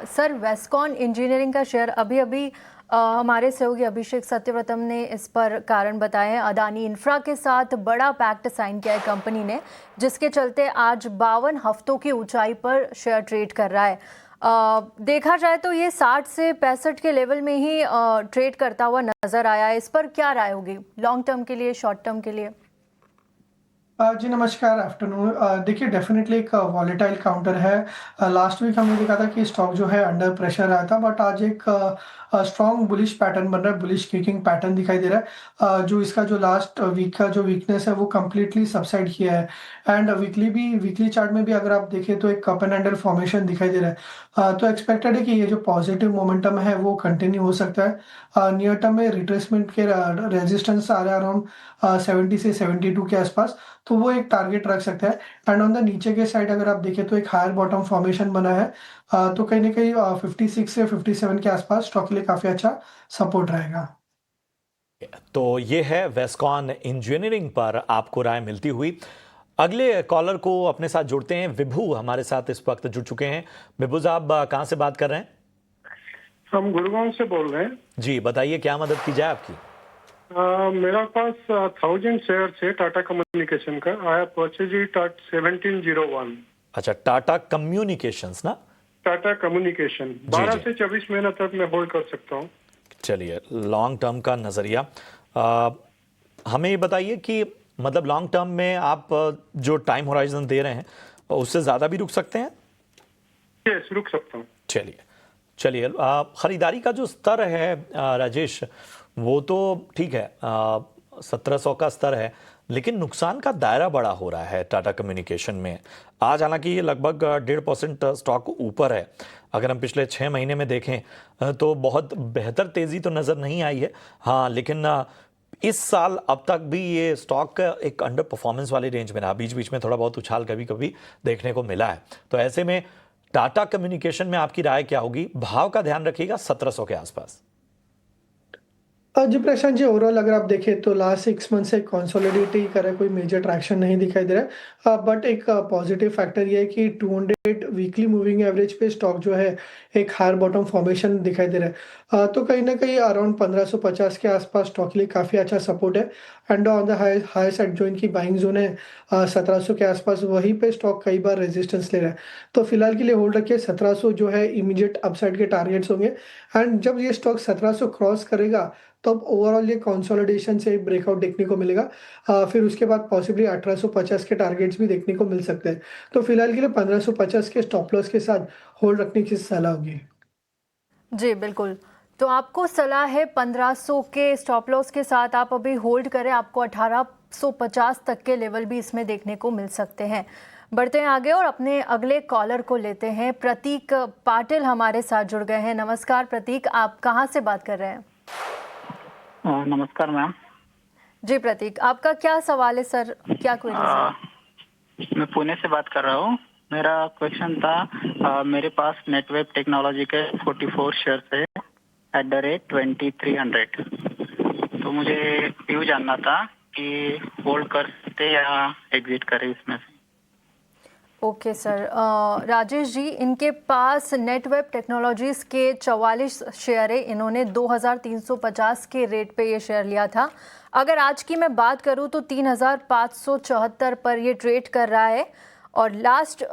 Sir, Wescon engineering का शेयर अभी हमारे सहयोगी अभिषेक सत्यव्रतम ने इस पर कारण बताए हैं। अदानी इंफ्रा के साथ बड़ा पैक्ट साइन किया है कंपनी ने, जिसके चलते आज 52 हफ्तों की ऊंचाई पर शेयर ट्रेड कर रहा है। देखा जाए तो ये 60 से 65 के लेवल में ही ट्रेड करता हुआ नजर आया है। इस पर क्या राय होगी, लॉन्ग टर्म के लिए, शॉर्ट टर्म के लिए? जी नमस्कार, आफ्टरनून। देखिए डेफिनेटली एक वॉलेटाइल काउंटर है। लास्ट वीक हमने देखा था कि स्टॉक जो है अंडर प्रेशर आया था, बट आज एक स्ट्रॉन्ग बुलिश पैटर्न बन रहा है, बुलिश किकिंग पैटर्न दिखाई दे रहा है। जो इसका जो लास्ट वीक का जो वीकनेस है वो कम्प्लीटली सबसाइड किया है। एंड वीकली चार्ट में भी अगर आप देखें तो एक कप एंड हैंडल फॉर्मेशन दिखाई दे रहा है। तो एक्सपेक्टेड है कि ये जो पॉजिटिव मोमेंटम है वो कंटिन्यू हो सकता है। नियर टर्म में रिट्रेसमेंट के रेजिस्टेंस आ रहा है अराउंड 70 से 72 के आसपास, तो वो एक टारगेट रख सकता है। एंड ऑन द नीचे के साइड अगर आप देखें तो एक हायर बॉटम फॉर्मेशन बना है, तो कहीं ना कहीं 56 से 57 के आसपास स्टॉक के लिए काफी अच्छा सपोर्ट रहेगा। तो ये है वेस्कॉन इंजीनियरिंग पर आपको राय मिलती हुई। अगले कॉलर को अपने साथ जुड़ते हैं। विभू हमारे साथ इस वक्त जुड़ चुके हैं। विभू साहब कहां से बात कर रहे हैं? हम गुड़गांव से बोल रहे हैं जी, बताइए क्या मदद की जाए आपकी? मेरा पास 1000 शेयर है टाटा कम्युनिकेशन का। I have purchase it at 1701। अच्छा, टाटा कम्युनिकेशंस ना? टाटा कम्युनिकेशन 12 से 24 महीने तक मैं होल्ड कर सकता हूँ। चलिए, लॉन्ग टर्म का नजरिया हमें ये बताइए कि मतलब लॉन्ग टर्म में आप जो टाइम होराइजन दे रहे हैं उससे ज्यादा भी रुक सकते हैं? यस, रुक सकता हूँ। चलिए, खरीदारी का जो स्तर है राजेश, वो तो ठीक है, 1700 का स्तर है, लेकिन नुकसान का दायरा बड़ा हो रहा है टाटा कम्युनिकेशन में। आज हालांकि ये लगभग 1.5% स्टॉक ऊपर है। अगर हम पिछले 6 महीने में देखें तो बहुत बेहतर तेजी तो नजर नहीं आई है, हाँ, लेकिन इस साल अब तक भी ये स्टॉक एक अंडर परफॉर्मेंस वाली रेंज में रहा। बीच बीच में थोड़ा बहुत उछाल कभी कभी देखने को मिला है। तो ऐसे में टाटा कम्युनिकेशन में आपकी राय क्या होगी? भाव का ध्यान रखिएगा 1700 के आसपास। जी प्रशांत जी, ओवरऑल अगर आप देखें तो लास्ट 6 मंथ से कंसोलिडेट ही कर रहा है, कोई मेजर ट्रैक्शन नहीं दिखाई दे रहा है। बट एक पॉजिटिव फैक्टर ये है कि 200 वीकली मूविंग एवरेज पे स्टॉक जो है एक हायर बॉटम फॉर्मेशन दिखाई दे रहा है। तो कहीं ना कहीं अराउंड 1550 के आसपास स्टॉक के लिए काफ़ी अच्छा सपोर्ट है। And on the high side जो इनकी बाइंग जोन है 1700 के आसपास, वहीं पे स्टॉक कई बार रेजिस्टेंस ले रहा है। तो फिलहाल के लिए होल्ड रखिए। 1700 जो है इमीडिएट अपसाइड के टारगेट्स होंगे। एंड जब ये स्टॉक 1700 क्रॉस करेगा तो अब ओवरऑल ये कंसोलिडेशन से एक ब्रेकआउट देखने को मिलेगा। फिर उसके बाद पॉसिबली 1850 के टारगेट्स भी देखने को मिल सकते हैं। तो फिलहाल के लिए 1550 के स्टॉप लॉस के साथ होल्ड रखने की सलाह होगी। जी बिल्कुल, तो आपको सलाह है 1500 के स्टॉप लॉस के साथ आप अभी होल्ड करें। आपको 1850 तक के लेवल भी इसमें देखने को मिल सकते हैं। बढ़ते हैं आगे और अपने अगले कॉलर को लेते हैं। प्रतीक पाटिल हमारे साथ जुड़ गए हैं। नमस्कार प्रतीक, आप कहाँ से बात कर रहे हैं? नमस्कार मैम। जी प्रतीक, आपका क्या सवाल है सर, क्या क्वेरी है? मैं पुणे से बात कर रहा हूँ। मेरा क्वेश्चन था मेरे पास नेटवेब टेक्नोलॉजी के 44 शेयर है एट द रेट 2300। तो मुझे व्यू जानना था कि होल्ड कर सकते या एग्जिट करें इसमें से। ओके सर, राजेश जी, इनके पास नेटवेब टेक्नोलॉजीज के 44 शेयर है। इन्होंने 2350 के रेट पे ये शेयर लिया था। अगर आज की मैं बात करूं तो 3574 पर ये ट्रेड कर रहा है और लास्ट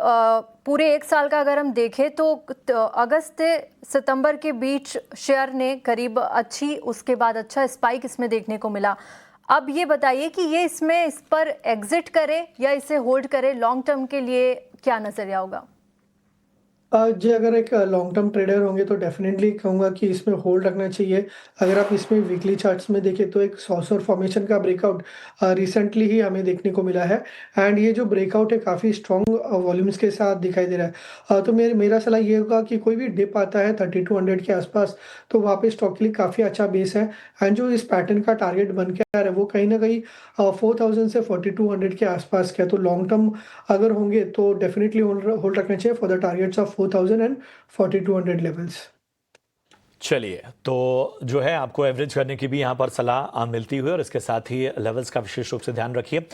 पूरे एक साल का अगर हम देखें तो अगस्त से सितंबर के बीच शेयर ने करीब अच्छी, उसके बाद अच्छा स्पाइक इसमें देखने को मिला। अब ये बताइए कि ये इस पर एग्जिट करे या इसे होल्ड करे, लॉन्ग टर्म के लिए क्या नजरिया होगा? जी, अगर एक लॉन्ग टर्म ट्रेडर होंगे तो डेफिनेटली कहूँगा कि इसमें होल्ड रखना चाहिए। अगर आप इसमें वीकली चार्ट्स में देखें तो एक सॉसर फॉर्मेशन का ब्रेकआउट रिसेंटली ही हमें देखने को मिला है एंड ये जो ब्रेकआउट है काफ़ी स्ट्रॉन्ग वॉल्यूम्स के साथ दिखाई दे रहा है। तो मेरा सलाह ये होगा कि कोई भी डिप आता है 3200 के आसपास तो वहाँ पे स्टॉक के लिए काफ़ी अच्छा बेस है एंड जो इस पैटर्न का टारगेट बन के आ रहा है वो कहीं ना कहीं 4000 से 4200 के आसपास का है। तो लॉन्ग टर्म अगर होंगे तो डेफिनेटली होल्ड रखना चाहिए for the targets of 4000 and 4200 levels. चलिए, तो जो है आपको एवरेज करने की भी यहाँ पर सलाह मिलती हुई और इसके साथ ही लेवल्स का विशेष रूप से ध्यान रखिए।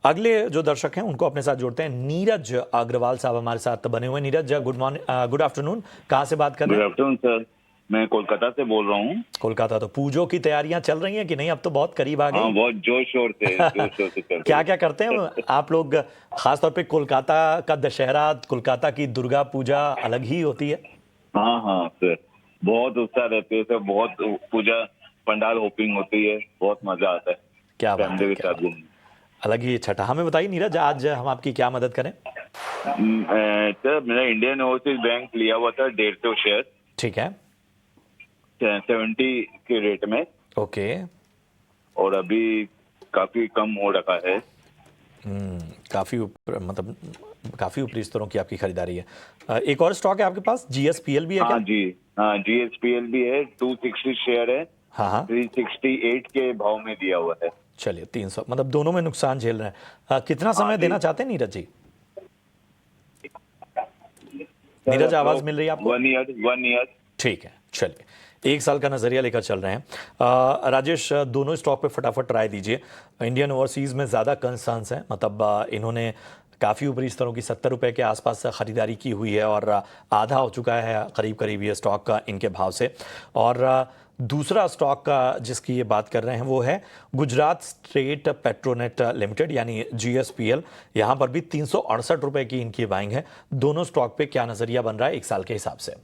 अगले जो दर्शक हैं उनको अपने साथ जोड़ते हैं। नीरज अग्रवाल साहब हमारे साथ बने हुए। नीरज, गुड आफ्टरनून, कहाँ से बात कर रहे हैं? गुड आफ्टरनून सर, मैं कोलकाता से बोल रहा हूँ। कोलकाता। तो पूजो की तैयारियां चल रही हैं कि नहीं? अब तो बहुत करीब आ गई। हाँ, बहुत जोर शोर से चल क्या क्या करते हैं आप लोग? खासतौर पे कोलकाता का दशहरा, कोलकाता की दुर्गा पूजा अलग ही होती है। हाँ सर, बहुत उत्साह रहते है सर, बहुत पूजा पंडाल होपिंग होती है, बहुत मजा आता है। क्या बात है, क्या बात। अलग ही छठा। हमें बताइए नीरज, आज हम आपकी क्या मदद करें? सर, मेरा इंडियन ओवरसीज बैंक लिया हुआ था 150 शेयर। ठीक है, 70 के रेट में। ओके। और अभी काफी कम हो रखा है। काफी मतलब काफी ऊपरी स्तरों की आपकी खरीदारी है। एक और स्टॉक है आपके पास, GSPL भी है क्या? हाँ, GSPL भी है, 260 शेयर है। हाँ, 368 के भाव में दिया हुआ है। चलिए, 300, मतलब दोनों में नुकसान झेल रहे हैं। कितना समय देना चाहते हैं नीरज जी? नीरज, आवाज मिल रही है आपको? 1 ईयर। ठीक है, चलिए, 1 साल का नजरिया लेकर चल रहे हैं। राजेश, दोनों स्टॉक पे फटाफट राय दीजिए। इंडियन ओवरसीज में ज्यादा कंसर्न्स हैं, मतलब इन्होंने काफ़ी ऊपरी स्तरों की 70 रुपए के आसपास खरीदारी की हुई है और आधा हो चुका है करीब करीब ये स्टॉक का इनके भाव से। और दूसरा स्टॉक का जिसकी ये बात कर रहे हैं वो है गुजरात स्टेट पेट्रोनेट लिमिटेड यानी GSPL। यहाँ पर भी 368 रुपए की इनकी बाइंग है। दोनों स्टॉक पे क्या नजरिया बन रहा है 1 साल के हिसाब से?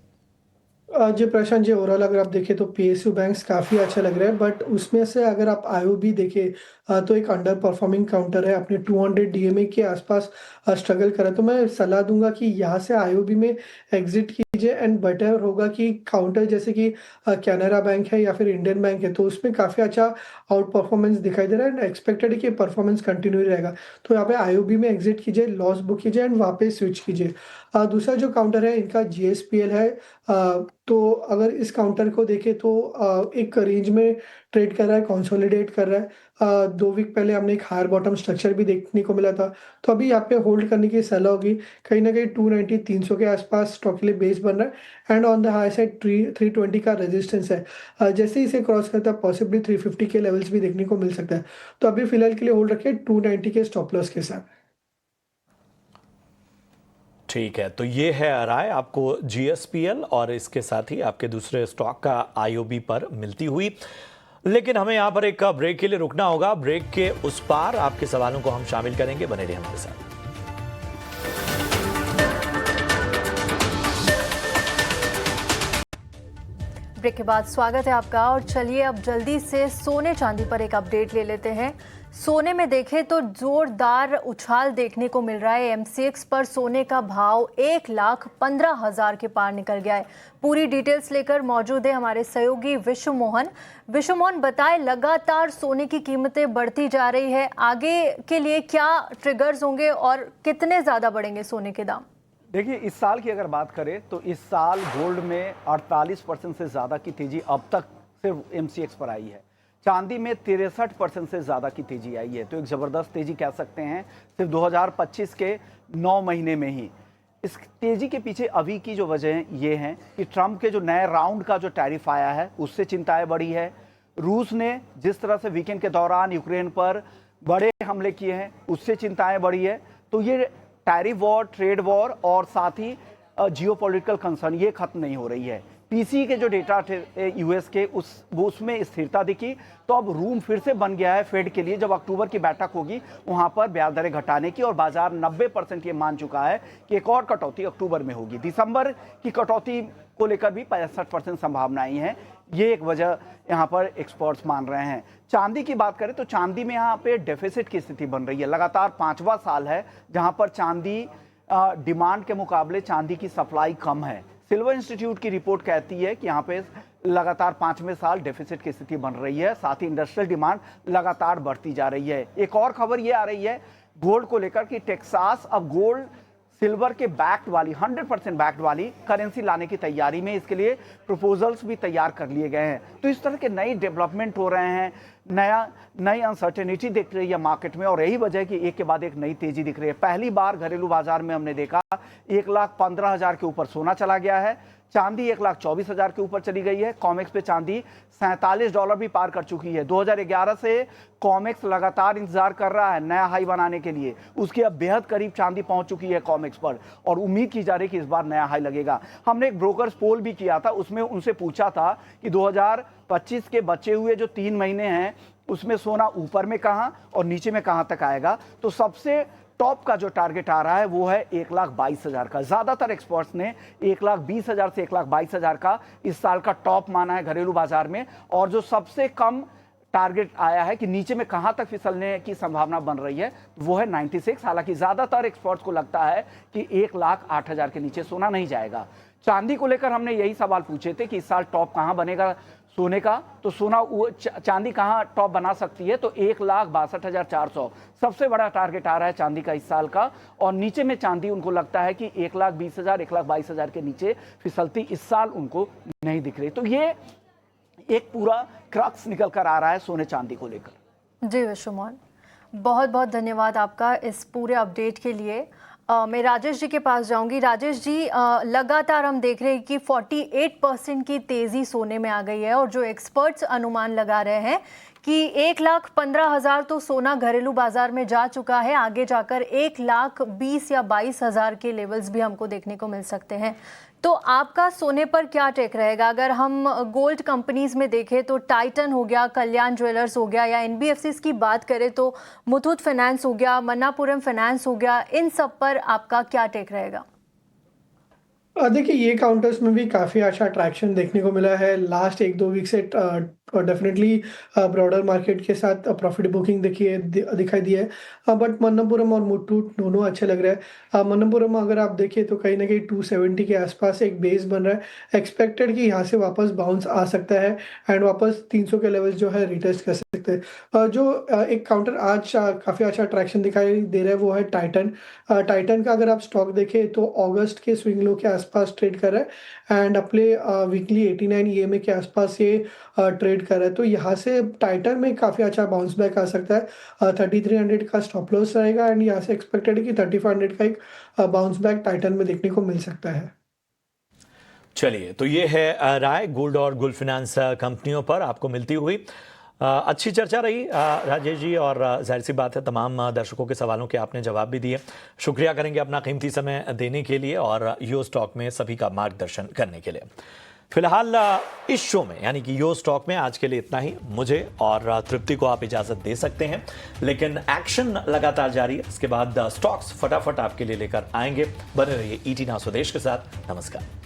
जी प्रशांत जी, ओवरऑल अगर आप देखें तो PSU बैंक्स काफ़ी अच्छा लग रहा है, बट उसमें से अगर आप IOB देखें तो एक अंडर परफॉर्मिंग काउंटर है, अपने 200 DMA के आसपास स्ट्रगल करा। तो मैं सलाह दूंगा कि यहाँ से IOB में एग्जिट कीजिए एंड बेटर होगा कि काउंटर जैसे कि कैनरा बैंक है या फिर इंडियन बैंक है तो उसमें काफ़ी अच्छा आउट परफॉर्मेंस दिखाई दे रहा है एंड एक्सपेक्टेड है कि परफॉर्मेंस कंटिन्यू रहेगा। तो यहाँ पे IOB में एग्जिट कीजिए, लॉस बुक कीजिए एंड वहाँ पे स्विच कीजिए। दूसरा जो काउंटर है इनका GSPL है। तो अगर इस काउंटर को देखें तो एक रेंज में ट्रेड कर रहा है, कंसोलिडेट कर रहा है। 2 वीक पहले हमने एक हायर बॉटम स्ट्रक्चर भी देखने को मिला था। तो अभी यहाँ पे होल्ड करने की सलाह होगी। कहीं ना कहीं 290 300 के आसपास स्टॉक के लिए बेस बन रहा है and on the high side 320 का रेजिस्टेंस है। जैसे ही इसे क्रॉस करता है पॉसिबली 350 के लेवल्स भी देखने को मिल सकता है। तो अभी फिलहाल के लिए होल्ड रखिए 290 के स्टॉप लॉस के साथ। ठीक है, तो ये है राय आपको GSPL और इसके साथ ही आपके दूसरे स्टॉक का IOB पर मिलती हुई। लेकिन हमें यहां पर एक ब्रेक के लिए रुकना होगा। ब्रेक के उस पार आपके सवालों को हम शामिल करेंगे, बने रहिए हमारे साथ। ब्रेक के बाद स्वागत है आपका। और चलिए अब जल्दी से सोने चांदी पर एक अपडेट ले लेते हैं। सोने में देखें तो जोरदार उछाल देखने को मिल रहा है। MCX पर सोने का भाव 1,15,000 के पार निकल गया है। पूरी डिटेल्स लेकर मौजूद है हमारे सहयोगी विश्व मोहन। बताएं, लगातार सोने की कीमतें बढ़ती जा रही है, आगे के लिए क्या ट्रिगर्स होंगे और कितने ज्यादा बढ़ेंगे सोने के दाम? देखिए, इस साल की अगर बात करें तो इस साल गोल्ड में 48% से ज़्यादा की तेज़ी अब तक सिर्फ MCX पर आई है। चांदी में 63% से ज़्यादा की तेज़ी आई है। तो एक ज़बरदस्त तेज़ी कह सकते हैं सिर्फ 2025 के 9 महीने में ही। इस तेजी के पीछे अभी की जो वजह ये हैं कि ट्रंप के जो नए राउंड का जो टैरिफ आया है उससे चिंताएं बढ़ी है। रूस ने जिस तरह से वीकेंड के दौरान यूक्रेन पर बड़े हमले किए हैं उससे चिंताएं बढ़ी है। तो ये टैरिफ वॉर, ट्रेड वॉर और साथ ही जियोपॉलिटिकल कंसर्न ये खत्म नहीं हो रही है। पीसी के जो डेटा थे यूएस के उसमें स्थिरता दिखी। तो अब रूम फिर से बन गया है फेड के लिए, जब अक्टूबर की बैठक होगी वहां पर ब्याज दरें घटाने की, और बाजार 90% ये मान चुका है कि एक और कटौती अक्टूबर में होगी। दिसंबर की कटौती को लेकर भी 65% संभावनाएं हैं। ये एक वजह यहाँ पर एक्सपर्ट्स मान रहे हैं। चांदी की बात करें तो चांदी में यहाँ पे डेफिसिट की स्थिति बन रही है। लगातार 5वां साल है जहाँ पर चांदी डिमांड के मुकाबले चांदी की सप्लाई कम है। सिल्वर इंस्टीट्यूट की रिपोर्ट कहती है कि यहाँ पे लगातार 5वें साल डेफिसिट की स्थिति बन रही है। साथ ही इंडस्ट्रियल डिमांड लगातार बढ़ती जा रही है। एक और खबर ये आ रही है गोल्ड को लेकर कि टेक्सास अब गोल्ड सिल्वर के बैक्ड वाली 100% बैक्ड वाली करेंसी लाने की तैयारी में, इसके लिए प्रपोजल्स भी तैयार कर लिए गए हैं। तो इस तरह के नई डेवलपमेंट हो रहे हैं, नई अनसर्टेनिटी दिख रही है मार्केट में, और यही वजह है कि एक के बाद एक नई तेजी दिख रही है। पहली बार घरेलू बाजार में हमने देखा 1,15,000 के ऊपर सोना चला गया है, चांदी 1,24,000 के ऊपर चली गई है। कॉमेक्स पे चांदी $47 भी पार कर चुकी है। 2011 से कॉमेक्स लगातार इंतजार कर रहा है नया हाई बनाने के लिए, उसके अब बेहद करीब चांदी पहुंच चुकी है कॉमेक्स पर, और उम्मीद की जा रही है कि इस बार नया हाई लगेगा। हमने एक ब्रोकर्स पोल भी किया था, उसमें उनसे पूछा था कि 2025 के बचे हुए जो 3 महीने हैं उसमें सोना ऊपर में कहां और नीचे में कहां तक आएगा। तो सबसे टॉप का जो टारगेट आ रहा है वो है 1,22,000 का। ज्यादातर एक्सपर्ट्स ने 1,20,000 से 1,22,000 का इस साल का टॉप माना है घरेलू बाजार में, और जो सबसे कम टारगेट आया है कि नीचे में कहां तक फिसलने की संभावना बन रही है वो है 96। हालांकि ज्यादातर एक्सपर्ट्स को लगता है कि 1,08,000 के नीचे सोना नहीं जाएगा। चांदी को लेकर हमने यही सवाल पूछे थे कि इस साल टॉप कहां बनेगा सोने का, तो चांदी कहां टॉप बना सकती है, तो 1,62,400 सबसे बड़ा टारगेट आ रहा है चांदी का इस साल का। और नीचे में चांदी उनको लगता है कि 1,20,000 1,22,000 के नीचे फिसलती इस साल उनको नहीं दिख रही। तो ये एक पूरा क्रक्स निकल कर आ रहा है सोने चांदी को लेकर। जी विश्वमोहन, बहुत बहुत धन्यवाद आपका इस पूरे अपडेट के लिए। मैं राजेश जी के पास जाऊंगी। राजेश जी, लगातार हम देख रहे हैं कि 48% की तेज़ी सोने में आ गई है, और जो एक्सपर्ट्स अनुमान लगा रहे हैं कि 1,15,000 तो सोना घरेलू बाजार में जा चुका है, आगे जाकर 1,20,000 या 22,000 के लेवल्स भी हमको देखने को मिल सकते हैं। तो आपका सोने पर क्या टेक रहेगा? अगर हम गोल्ड कंपनीज में देखें तो टाइटन हो गया, कल्याण ज्वेलर्स हो गया, या एनबीएफसीज की बात करें तो मुथूट फाइनेंस हो गया, मन्नापुरम फाइनेंस हो गया, इन सब पर आपका क्या टेक रहेगा? देखिए, ये काउंटर्स में भी काफ़ी अच्छा अट्रैक्शन देखने को मिला है लास्ट 1-2 वीक से। डेफिनेटली ब्रॉडर मार्केट के साथ प्रॉफिट बुकिंग दिखाई दी है, बट मन्नापुरम और मुथूट दोनों अच्छे लग रहे हैं। मन्नापुरम अगर आप देखें तो कहीं ना कहीं 270 के आसपास एक बेस बन रहा है। एक्सपेक्टेड कि यहाँ से वापस बाउंस आ सकता है एंड वापस 300 के लेवल्स जो है रिटेस्ट कर सकते हैं। जो एक काउंटर आज काफ़ी अच्छा अट्रैक्शन दिखाई दे रहा है वो है टाइटन। टाइटन का अगर आप स्टॉक देखें तो अगस्त के स्विंग लो के आसपास ट्रेड कर रहा है एंड अपने वीकली 89 EMA के आसपास ये ट्रेड कर रहा है। तो यहाँ से टाइटन में काफ़ी अच्छा बाउंस बैक आ सकता है। 3300 का स्टॉप लॉस रहेगा एंड यहाँ से एक्सपेक्टेड है कि 3500 का एक बाउंस बैक टाइटन में देखने को मिल सकता है। चलिए, तो ये है राय गोल्ड और गोल्ड फाइनेंस कंपनियों पर आपको मिलती हुई। अच्छी चर्चा रही राजेश जी, और जाहिर सी बात है तमाम दर्शकों के सवालों के आपने जवाब भी दिए। शुक्रिया करेंगे अपना कीमती समय देने के लिए और यो स्टॉक में सभी का मार्गदर्शन करने के लिए। फिलहाल इस शो में यानी कि यो स्टॉक में आज के लिए इतना ही। मुझे और तृप्ति को आप इजाजत दे सकते हैं, लेकिन एक्शन लगातार जारी है। इसके बाद स्टॉक्स फटाफट आपके लिए लेकर आएंगे। बने रहिए ET Now स्वदेश के साथ। नमस्कार।